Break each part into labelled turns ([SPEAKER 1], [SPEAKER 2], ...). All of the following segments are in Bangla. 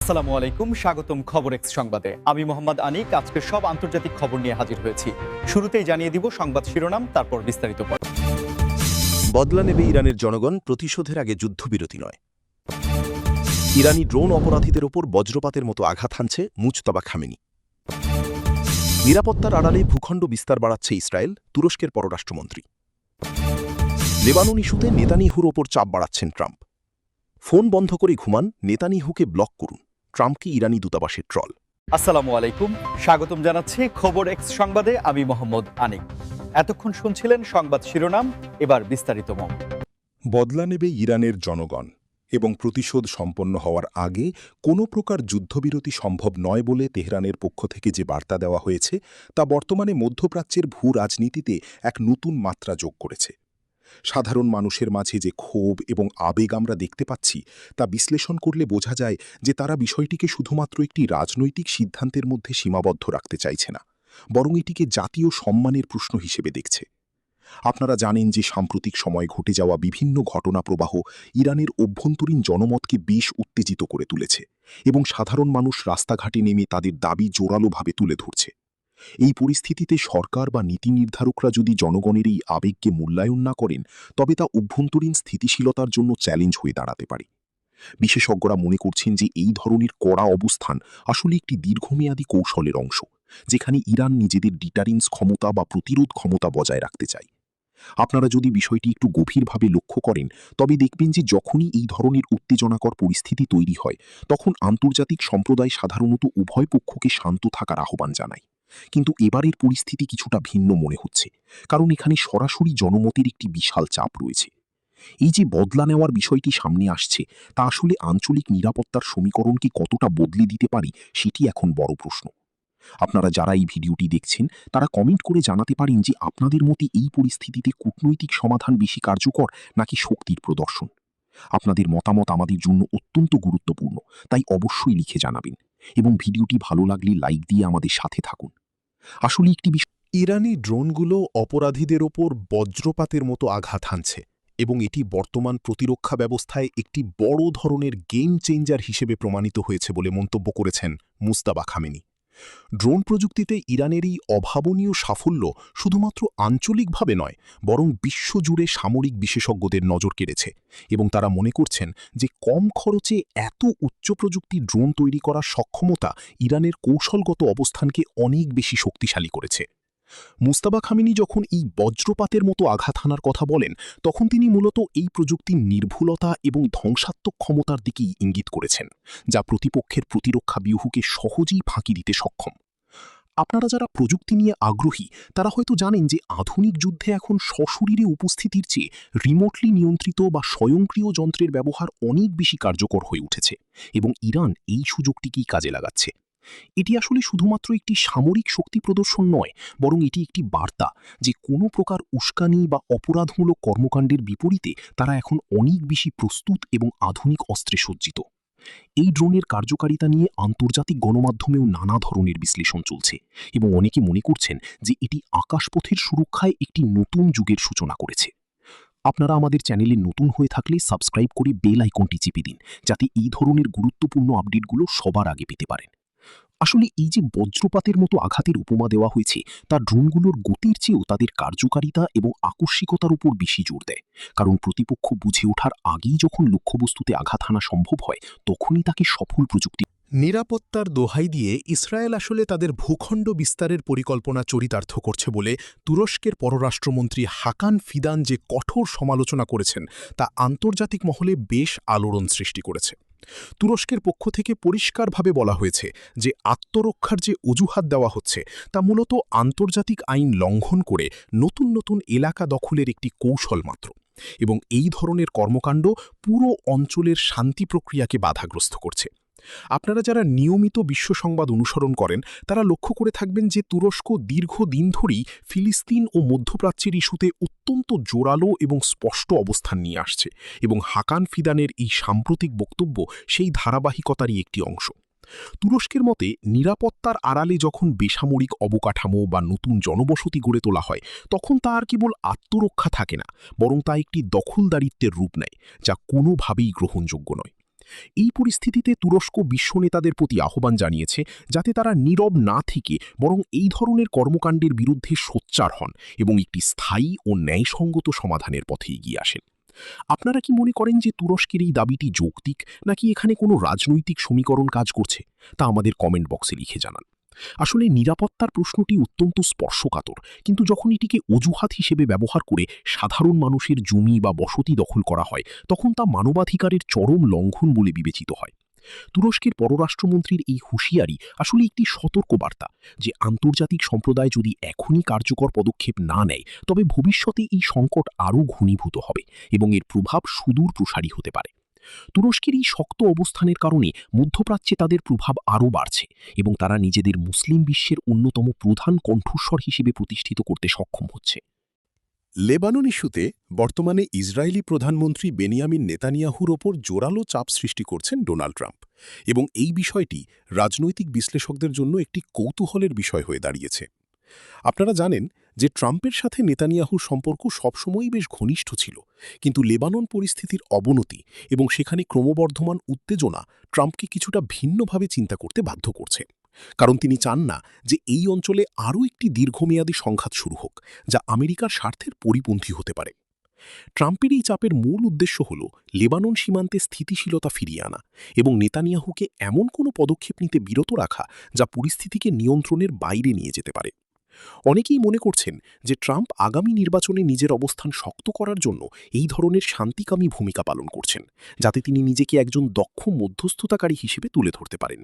[SPEAKER 1] আসসালামু আলাইকুম, স্বাগতম খবর এক্স সংবাদে। আমি মোহাম্মদ আনিক। আজকে সব আন্তর্জাতিক খবর নিয়ে হাজির হয়েছি। শুরুতেই জানিয়ে দিব সংবাদ শিরোনাম, তারপর বিস্তারিত পর্ব।
[SPEAKER 2] বদলা নেবে ইরানের জনগণ, প্রতিশোধের আগে যুদ্ধবিরতি নয়। ইরানি ড্রোন অপরাধীদের ওপর বজ্রপাতের মতো আঘাত হানছে মুজতবা খামেনি। নিরাপত্তার আড়ালে ভূখণ্ড বিস্তার বাড়াচ্ছে ইসরায়েল, তুরস্কের পররাষ্ট্রমন্ত্রী। লেবানন ইস্যুতে নেতানিয়াহুর ওপর চাপ বাড়াচ্ছেন ট্রাম্প। ফোন বন্ধ করে ঘুমান, নেতানিয়াহুকে ব্লক করুন, ট্রাম্পকে ইরানি দূতাবাসের ট্রল।
[SPEAKER 1] আসসালামু আলাইকুম, স্বাগতম জানাচ্ছি খবর এক্স সংবাদে। আমি মোহাম্মদ আনিক। এতক্ষণ শুনছিলেন সংবাদ শিরোনাম, এবার বিস্তারিত।
[SPEAKER 3] বদলা নেবে ইরানের জনগণ এবং প্রতিশোধ সম্পন্ন হওয়ার আগে কোনো প্রকার যুদ্ধবিরতি সম্ভব নয় বলে তেহরানের পক্ষ থেকে যে বার্তা দেওয়া হয়েছে তা বর্তমানে মধ্যপ্রাচ্যের ভূ রাজনীতিতে এক নতুন মাত্রা যোগ করেছে। সাধারণ মানুষের মাঝে যে ক্ষোভ এবং আবেগ আমরা দেখতে পাচ্ছি তা বিশ্লেষণ করলে বোঝা যায় যে তারা বিষয়টিকে শুধুমাত্র একটি রাজনৈতিক সিদ্ধান্তের মধ্যে সীমাবদ্ধ রাখতে চাইছে না, বরং এটিকে জাতীয় সম্মানের প্রশ্ন হিসেবে দেখছে। আপনারা জানেন যে সাম্প্রতিক সময়ে ঘটে যাওয়া বিভিন্ন ঘটনা প্রবাহ ইরানের অভ্যন্তরীণ জনমতকে বেশ উত্তেজিত করে তুলেছে এবং সাধারণ মানুষ রাস্তাঘাটে নেমে তাদের দাবি জোরালোভাবে তুলে ধরছে। এই পরিস্থিতিতে সরকার বা নীতি নির্ধারকরা যদি জনগণের এই আবেগকে মূল্যায়ন না করেন, তবে তা অভ্যন্তরীণ স্থিতিশীলতার জন্য চ্যালেঞ্জ হয়ে দাঁড়াতে পারে। বিশেষজ্ঞরা মনে করছেন যে এই ধরনের কড়া অবস্থান আসলে একটি দীর্ঘমেয়াদী কৌশলের অংশ, যেখানে ইরান নিজেদের ডিটারেন্স ক্ষমতা বা প্রতিরোধ ক্ষমতা বজায় রাখতে চায়। আপনারা যদি বিষয়টি একটু গভীরভাবে লক্ষ্য করেন, তবে দেখবেন যে যখনই এই ধরনের উত্তেজনাকর পরিস্থিতি তৈরি হয়, তখন আন্তর্জাতিক সম্প্রদায় সাধারণত উভয় পক্ষকে শান্ত থাকার আহ্বান জানায়। কিন্তু এবারের পরিস্থিতি কিছুটা ভিন্ন মনে হচ্ছে, কারণ এখানে সরাসরি জনমতের একটি বিশাল চাপ রয়েছে। এই যে বদলা নেওয়ার বিষয়টি সামনে আসছে, তা আসলে আঞ্চলিক নিরাপত্তার সমীকরণকে কতটা বদলে দিতে পারে সেটি এখন বড় প্রশ্ন। আপনারা যারা এই ভিডিওটি দেখছেন তারা কমেন্ট করে জানাতে পারেন যে আপনাদের মতে এই পরিস্থিতিতে কূটনৈতিক সমাধান বেশি কার্যকর নাকি শক্তির প্রদর্শন। আপনাদের মতামত আমাদের জন্য অত্যন্ত গুরুত্বপূর্ণ, তাই অবশ্যই লিখে জানাবেন এবং ভিডিওটি ভালো লাগলে লাইক দিয়ে আমাদের সাথে থাকুন। আসলে একটি বিষয়,
[SPEAKER 2] ইরানি ড্রোনগুলো অপরাধীদের ওপর বজ্রপাতের মতো আঘাত হানছে এবং এটি বর্তমান প্রতিরক্ষা ব্যবস্থায় একটি বড় ধরনের গেম চেঞ্জার হিসেবে প্রমাণিত হয়েছে বলে মন্তব্য করেছেন মুজতবা খামেনি। ড্রোন প্রযুক্তিতে ইরানের এই অভাবনীয় সাফল্য শুধুমাত্র আঞ্চলিকভাবে নয়, বরং বিশ্বজুড়ে সামরিক বিশেষজ্ঞদের নজর কেড়েছে এবং তারা মনে করছেন যে কম খরচে এত উচ্চ প্রযুক্তির ড্রোন তৈরি করার সক্ষমতা ইরানের কৌশলগত অবস্থানকে অনেক বেশি শক্তিশালী করেছে। মুজতবা খামেনি যখন এই বজ্রপাতের মতো আঘাত হানার কথা বলেন, তখন তিনি মূলত এই প্রযুক্তির নির্ভুলতা এবং ধ্বংসাত্মক ক্ষমতার দিকেই ইঙ্গিত করেছেন, যা প্রতিপক্ষের প্রতিরক্ষা ব্যূহকে সহজেই ফাঁকি দিতে সক্ষম। আপনারা যারা প্রযুক্তি নিয়ে আগ্রহী তারা হয়তো জানেন যে আধুনিক যুদ্ধে এখন সশরীরে উপস্থিতির চেয়ে রিমোটলি নিয়ন্ত্রিত বা স্বয়ংক্রিয় যন্ত্রের ব্যবহার অনেক বেশি কার্যকর হয়ে উঠেছে এবং ইরান এই সুযোগটিকেই কাজে লাগাচ্ছে। এটি আসলে শুধুমাত্র একটি সামরিক শক্তি প্রদর্শন নয়, বরং এটি একটি বার্তা যে কোনো প্রকার উস্কানি বা অপরাধমূলক কর্মকাণ্ডের বিপরীতে তারা এখন অনেক বেশি প্রস্তুত এবং আধুনিক অস্ত্রে সজ্জিত। এই ড্রোনের কার্যকারিতা নিয়ে আন্তর্জাতিক গণমাধ্যমেও নানা ধরনের বিশ্লেষণ চলছে এবং অনেকে মনে করছেন যে এটি আকাশপথের সুরক্ষায় একটি নতুন যুগের সূচনা করেছে। আপনারা আমাদের চ্যানেলে নতুন হয়ে থাকলে সাবস্ক্রাইব করে বেল আইকনটি চেপে দিন, যাতে এই ধরনের গুরুত্বপূর্ণ আপডেটগুলো সবার আগে পেতে পারেন। আসলে এই যে বজ্রপাতের মতো আঘাতের উপমা দেওয়া হয়েছে, তা ড্রোনগুলোর গতির চেয়েও তাদের কার্যকারিতা এবং আকস্মিকতার উপর বেশি জোর দেয়, কারণ প্রতিপক্ষ বুঝে ওঠার আগেই যখন লক্ষ্যবস্তুতে আঘাত হানা সম্ভব হয়, তখনই তাকে সফল প্রযুক্তি।
[SPEAKER 4] নিরাপত্তার দোহাই দিয়ে ইসরায়েল আসলে তাদের ভূখণ্ড বিস্তারের পরিকল্পনা চরিতার্থ করছে বলে তুরস্কের পররাষ্ট্রমন্ত্রী হাকান ফিদান যে কঠোর সমালোচনা করেছেন, তা আন্তর্জাতিক মহলে বেশ আলোড়ন সৃষ্টি করেছে। তুরস্কের পক্ষ থেকে পরিষ্কারভাবে বলা হয়েছে যে আত্মরক্ষার যে অজুহাত দেওয়া হচ্ছে তা মূলত আন্তর্জাতিক আইন লঙ্ঘন করে নতুন নতুন এলাকা দখলের একটি কৌশল মাত্র, এবং এই ধরনের কর্মকাণ্ড পুরো অঞ্চলের শান্তি প্রক্রিয়াকে বাধাগ্রস্ত করছে। আপনারা যারা নিয়মিত বিশ্ব সংবাদ অনুসরণ করেন তারা লক্ষ্য করে থাকবেন যে তুরস্ক দীর্ঘদিন ধরেই ফিলিস্তিন ও মধ্যপ্রাচ্যের ইস্যুতে অত্যন্ত জোরালো এবং স্পষ্ট অবস্থান নিয়ে আসছে, এবং হাকান ফিদানের এই সাম্প্রতিক বক্তব্য সেই ধারাবাহিকতারই একটি অংশ। তুরস্কের মতে নিরাপত্তার আড়ালে যখন বেসামরিক অবকাঠামো বা নতুন জনবসতি গড়ে তোলা হয়, তখন তা আর কেবল আত্মরক্ষা থাকে না, বরং তা একটি দখলদারিত্বের রূপ নেয়, যা কোনোভাবেই গ্রহণযোগ্য নয়। এই পরিস্থিতিতে তুরস্ক বিশ্ব নেতাদের প্রতি আহ্বান জানিয়েছে যাতে তারা নীরব না থেকে বরং এই ধরনের কর্মকাণ্ডের বিরুদ্ধে সোচ্চার হন এবং একটি স্থায়ী ও ন্যায়সঙ্গত সমাধানের পথে এগিয়ে আসেন। আপনারা কি মনে করেন যে তুরস্কের এই দাবিটি যৌক্তিক, নাকি এখানে কোনো রাজনৈতিক সমীকরণ কাজ করছে? তা আমাদের কমেন্ট বক্সে লিখে জানান। আসলে নিরাপত্তার প্রশ্নটি অত্যন্ত স্পর্শকাতর, কিন্তু যখন এটিকে অজুহাত হিসেবে ব্যবহার করে সাধারণ মানুষের জমি বা বসতি দখল করা হয়, তখন তা মানবাধিকারের চরম লঙ্ঘন বলে বিবেচিত হয়। তুরস্কের পররাষ্ট্রমন্ত্রীর এই হুঁশিয়ারি আসলে একটি সতর্কবার্তা যে আন্তর্জাতিক সম্প্রদায় যদি এখনই কার্যকর পদক্ষেপ না নেয়, তবে ভবিষ্যতে এই সংকট আরও ঘনীভূত হবে এবং এর প্রভাব সুদূর প্রসারী হতে পারে। তুরস্কের এই শক্ত অবস্থানের কারণে মধ্যপ্রাচ্যে তাদের প্রভাব আরও বাড়ছে এবং তারা নিজেদের মুসলিম বিশ্বের অন্যতম প্রধান কণ্ঠস্বর হিসেবে প্রতিষ্ঠিত করতে সক্ষম হচ্ছে।
[SPEAKER 2] লেবানন ইস্যুতে বর্তমানে ইসরায়েলি প্রধানমন্ত্রী বেনিয়ামিন নেতানিয়াহুর ওপর জোরালো চাপ সৃষ্টি করছেন ডোনাল্ড ট্রাম্প, এবং এই বিষয়টি রাজনৈতিক বিশ্লেষকদের জন্য একটি কৌতূহলের বিষয় হয়ে দাঁড়িয়েছে। আপনারা জানেন যে ট্রাম্পের সাথে নেতানিয়াহুর সম্পর্ক সবসময়ই বেশ ঘনিষ্ঠ ছিল, কিন্তু লেবানন পরিস্থিতির অবনতি এবং সেখানে ক্রমবর্ধমান উত্তেজনা ট্রাম্পকে কিছুটা ভিন্নভাবে চিন্তা করতে বাধ্য করছে, কারণ তিনি চান না যে এই অঞ্চলে আরও একটি দীর্ঘমেয়াদী সংঘাত শুরু হোক, যা আমেরিকার স্বার্থের পরিপন্থী হতে পারে। ট্রাম্পের এই চাপের মূল উদ্দেশ্য হল লেবানন সীমান্তে স্থিতিশীলতা ফিরিয়ে আনা এবং নেতানিয়াহুকে এমন কোনো পদক্ষেপ নিতে বিরত রাখা যা পরিস্থিতিকে নিয়ন্ত্রণের বাইরে নিয়ে যেতে পারে। অনেকেই মনে করছেন যে ট্রাম্প আগামী নির্বাচনে নিজের অবস্থান শক্ত করার জন্য এই ধরনের শান্তিকামী ভূমিকা পালন করছেন, যাতে তিনি নিজেকে একজন দক্ষ মধ্যস্থতাকারী হিসেবে তুলে ধরতে পারেন।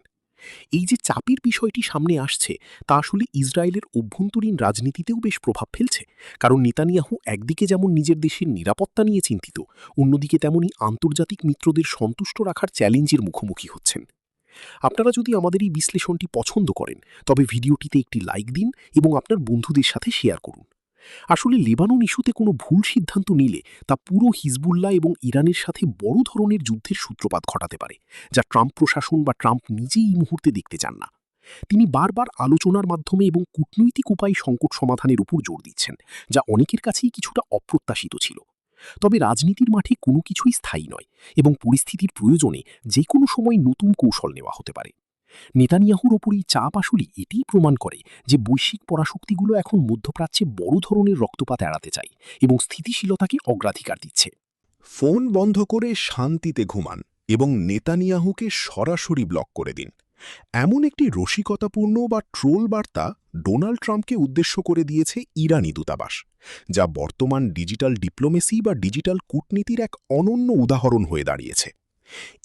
[SPEAKER 2] এই যে চাপের বিষয়টি সামনে আসছে, তা আসলে ইসরায়েলের অভ্যন্তরীণ রাজনীতিতেও বেশ প্রভাব ফেলছে, কারণ নেতানিয়াহু একদিকে যেমন নিজের দেশের নিরাপত্তা নিয়ে চিন্তিত, অন্যদিকে তেমনি আন্তর্জাতিক মিত্রদের সন্তুষ্ট রাখার চ্যালেঞ্জের মুখোমুখি হচ্ছেন। আপনারা যদি আমাদের এই বিশ্লেষণটি পছন্দ করেন, তবে ভিডিওটিতে একটি লাইক দিন এবং আপনার বন্ধুদের সাথে শেয়ার করুন। আসলে লেবানন ইস্যুতে কোনো ভুল সিদ্ধান্ত নিলে তা পুরো হিজবুল্লাহ এবং ইরানের সাথে বড় ধরনের যুদ্ধের সূত্রপাত ঘটাতে পারে, যা ট্রাম্প প্রশাসন বা ট্রাম্প নিজেই এই মুহূর্তে দেখতে চান না। তিনি বারবার আলোচনার মাধ্যমে এবং কূটনৈতিক উপায়ে সংকট সমাধানের উপর জোর দিচ্ছেন, যা অনেকের কাছেই কিছুটা অপ্রত্যাশিত ছিল। তবে রাজনীতির মাঠে কোনো কিছুই স্থায়ী নয় এবং পরিস্থিতির প্রয়োজনে যে কোনো সময় নতুন কৌশল নেওয়া হতে পারে। নেতানিয়াহুর ওপর এই চাপ আসলে এটিই প্রমাণ করে যে বৈশ্বিক পরাশক্তিগুলো এখন মধ্যপ্রাচ্যে বড় ধরনের রক্তপাত এড়াতে চায় এবং স্থিতিশীলতাকে অগ্রাধিকার দিচ্ছে। ফোন বন্ধ করে শান্তিতে ঘুমান এবং নেতানিয়াহুকে সরাসরি ব্লক করে দিন, এমন একটি রসিকতাপূর্ণ বা ট্রোল বার্তা ডোনাল্ড ট্রাম্পকে উদ্দেশ্য করে দিয়েছে ইরানি দূতাবাস, যা বর্তমান ডিজিটাল ডিপ্লোমেসি বা ডিজিটাল কূটনীতির এক অনন্য উদাহরণ হয়ে দাঁড়িয়েছে।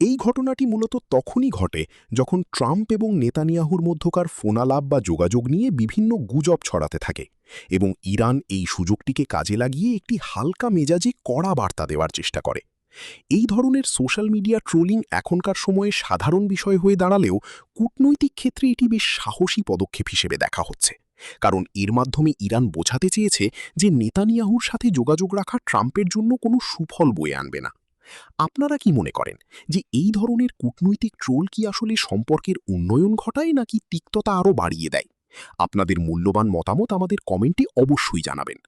[SPEAKER 2] এই ঘটনাটি মূলত তখনই ঘটে যখন ট্রাম্প এবং নেতানিয়াহুর মধ্যকার ফোনালাপ বা যোগাযোগ নিয়ে বিভিন্ন গুজব ছড়াতে থাকে, এবং ইরান এই সুযোগটিকে কাজে লাগিয়ে একটি হালকা মেজাজে কড়া বার্তা দেওয়ার চেষ্টা করে। এই ধরনের সোশ্যাল মিডিয়া ট্রোলিং এখনকার সময়ে সাধারণ বিষয় হয়ে দাঁড়ালেও কূটনৈতিক ক্ষেত্রে এটি বেশ সাহসী পদক্ষেপ হিসেবে দেখা হচ্ছে, কারণ এর মাধ্যমে ইরান বোঝাতে চেয়েছে যে নেতানিয়াহুর সাথে যোগাযোগ রাখা ট্রাম্পের জন্য কোনো সুফল বয়ে আনবে না। আপনারা কি মনে করেন যে এই ধরনের কূটনৈতিক ট্রোল কি আসলে সম্পর্কের উন্নয়ন ঘটায়, নাকি তিক্ততা আরও বাড়িয়ে দেয়? আপনাদের মূল্যবান মতামত আমাদের কমেন্টে অবশ্যই জানাবেন।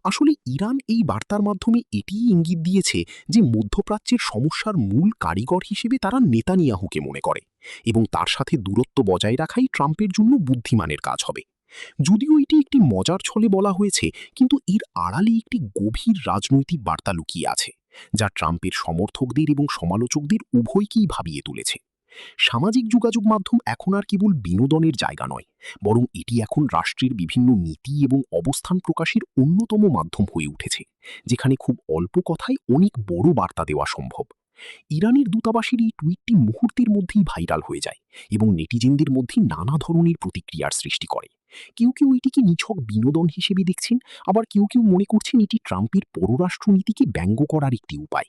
[SPEAKER 2] আসলে ইরান এই বার্তার মাধ্যমে এটিই ইঙ্গিত দিয়েছে যে মধ্যপ্রাচ্যের সমস্যার মূল কারিগর হিসেবে তারা নেতানিয়াহুকে মনে করে, এবং তার সাথে দূরত্ব বজায় রাখাই ট্রাম্পের জন্য বুদ্ধিমানের কাজ হবে। যদিও এটি একটি মজার ছলে বলা হয়েছে, কিন্তু এর আড়ালে একটি গভীর রাজনৈতিক বার্তা লুকিয়ে আছে, যা ট্রাম্পের সমর্থকদের এবং সমালোচকদের উভয়কেই ভাবিয়ে তুলেছে। সামাজিক যোগাযোগ মাধ্যম এখন আর কেবল বিনোদনের জায়গা নয়, বরং এটি এখন রাষ্ট্রের বিভিন্ন নীতি এবং অবস্থান প্রকাশের অন্যতম মাধ্যম হয়ে উঠেছে, যেখানে খুব অল্প কথায় অনেক বড় বার্তা দেওয়া সম্ভব। ইরানের দূতাবাসের এই টুইটটি মুহূর্তের মধ্যেই ভাইরাল হয়ে যায় এবং নেটিজেনদের মধ্যে নানা ধরনের প্রতিক্রিয়ার সৃষ্টি করে। কেউ কেউ এটিকে নিছক বিনোদন হিসেবে দেখছেন, আবার কেউ কেউ মনে করছেন এটি ট্রাম্পের পররাষ্ট্রনীতিকে ব্যঙ্গ করার একটি উপায়।